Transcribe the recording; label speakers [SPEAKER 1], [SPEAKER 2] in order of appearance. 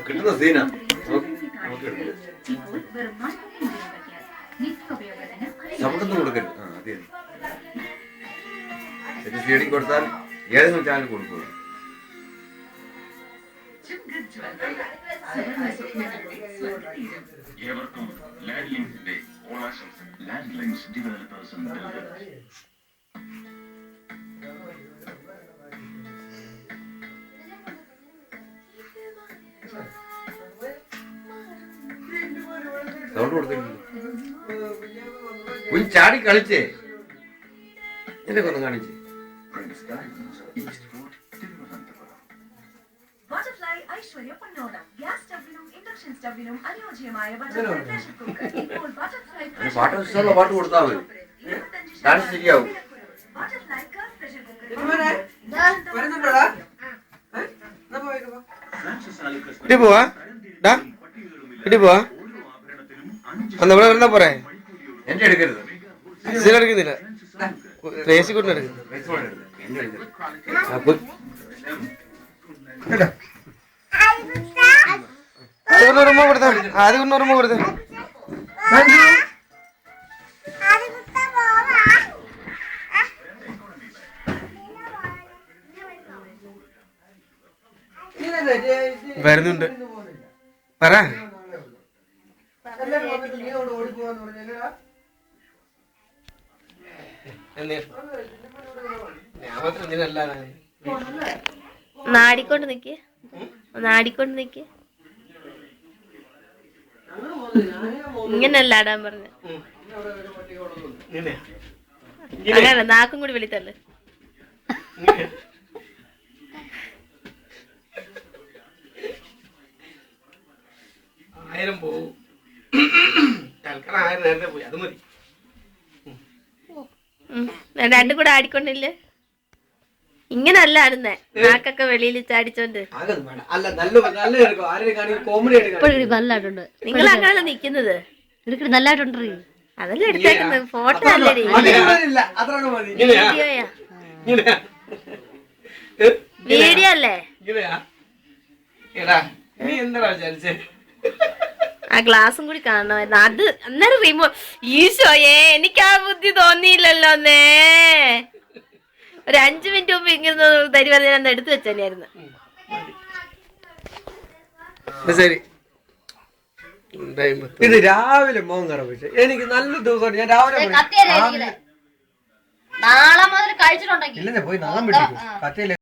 [SPEAKER 1] കിട്ടുന്ന സീന നമുക്കൊന്നും കൊടുക്കരുത്. അതെ ഫീഡിങ് കൊടുത്താൽ ഏതെങ്കിലും ചാനൽ കൊടുക്കുക.
[SPEAKER 2] ഏവർക്കും ലാൻഡ് ലിങ്ക്സിന്റെ ഓണാശംസ. Land links developers and builders.
[SPEAKER 1] Sound കൊടുത്തില്ല. കുഞ്ഞ് ചാടി കളിച്ചേ എന്നെ കൊന്നു കാണിച്ചേ.
[SPEAKER 3] ബട്ടർഫ്ലൈ ഐശ്വര്യ പൊന്നോണം ഗ്യാസ് സ്റ്റവിനും ഇൻഡക്ഷൻ സ്റ്റവിനും അനുയോജ്യമായ ബട്ടർഫ്ലൈ പ്രഷർ കുക്കർ. ഇപ്പോൾ ബട്ടർഫ്ലൈ
[SPEAKER 1] പാട്ട് ഇഷ്ടമുള്ള പാട്ട് കൊടുത്താൽ മതി. ഡാൻസ് ശരിയാവും.
[SPEAKER 3] Butterfly pressure cooker.
[SPEAKER 4] ഇടി പോവാ ഇടി പോവാ നമ്മളെ വരുന്ന പോരെ.
[SPEAKER 1] എന്റെ എടുക്കരുത്.
[SPEAKER 4] ഇതിലെടുക്കുന്നില്ല. റേസി കൊണ്ട് എടുക്കുന്നു. ആദ്യം ഓർമ്മ കൊടുത്തേ. വരുന്നുണ്ട് പറ.
[SPEAKER 5] നാടിക്കൊണ്ട് നിക്ക് ഇങ്ങനല്ല ആടാൻ പറഞ്ഞ. അങ്ങനെ നാക്കും കൂടി വെളിത്തല്ലേ.
[SPEAKER 4] ആയിരം പോവും. തൽക്കാലം 1000 നേരത്തെ പോയി. അത് മതി.
[SPEAKER 5] രണ്ടും കൂടെ ആടിക്കൊണ്ടില്ലേ. ഇങ്ങനല്ല ആടുന്നേ. നാക്കൊക്കെ വെളിയിൽ ചാടിച്ചോണ്ട് നിങ്ങൾ അങ്ങനല്ല നിക്കുന്നത്.
[SPEAKER 6] നല്ലതായിട്ടുണ്ട്.
[SPEAKER 5] അതല്ലേ എടുത്തേക്കുന്നത്. ഫോട്ടോ അല്ലേ വീഡിയോ അല്ലേ.
[SPEAKER 4] നീ എന്താ വിചാരിച്ചേ?
[SPEAKER 5] ആ ഗ്ലാസും കൂടി കാണണമായിരുന്നു. അത് അന്നേരം ഈശോയെ എനിക്ക് ആ ബുദ്ധി തോന്നിയില്ലല്ലോ. ഒരു 5 മിനിറ്റ് മുമ്പ് ഇങ്ങനെ തരുവാൻ ഞാൻ എടുത്തു വെച്ചായിരുന്നു.
[SPEAKER 4] ശരി.
[SPEAKER 7] ഇത് രാവിലെ മോൻ കറപ്പിച്ചു. എനിക്ക് നല്ല ദിവസമാണ്. ഞാൻ രാവിലെ
[SPEAKER 6] നാളെ മുതൽ കഴിച്ചിട്ടുണ്ടെങ്കിൽ
[SPEAKER 7] പോയി നാം പിടിക്കും കത്തയില്.